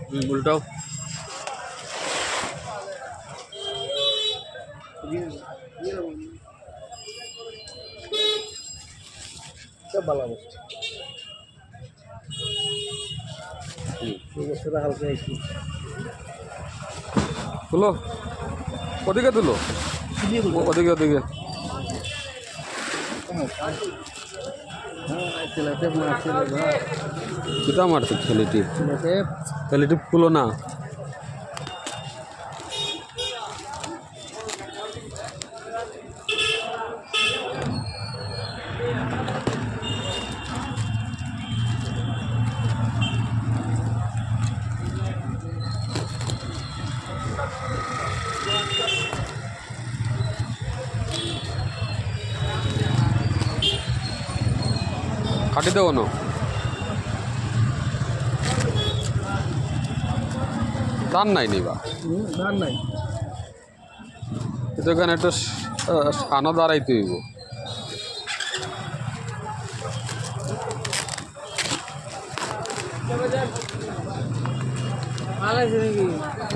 উল্টাও। তুলো ওদিকে তুলো, ওদিকে ওদিকে। কিটা মারছে ছেলেটি? ছেলেটি তুলো না। কাটি দেবো না, দান নাই নিবা, দান নাই। কিন্তু এখানে একটা সানো দাঁড়াইতে হইব।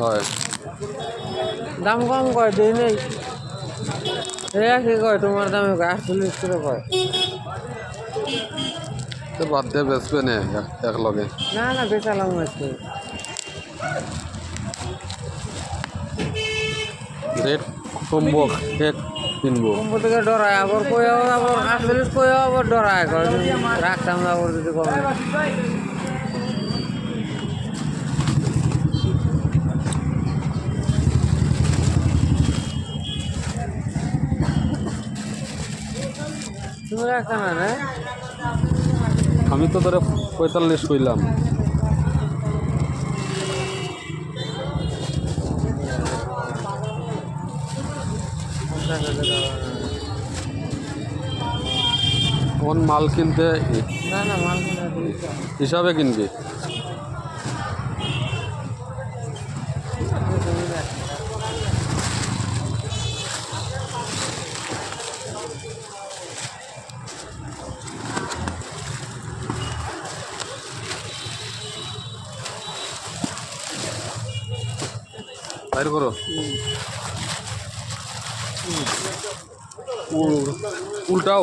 হয় দাম কম কয় দেই নেই, কি কয় তোমার দামে 48 করে কয়। তো বাদ দিয়ে বেচবে নে এক লগে। না না বেচালাম আজকে। রেট কমবো, এক কিনবো। কম্বো থেকে ডরায়, আবার কয়েও আবার 48 কয়েও আবার ডরায় কয় রাখতাম না আবার যদি কমে। তুমি রাখতা না রে? আমি তো ধরে 45 কইলাম। কোন মাল কিনতে না না মাল কিনা হিসাবে কিনবি। বাইর করো, উল্টাও।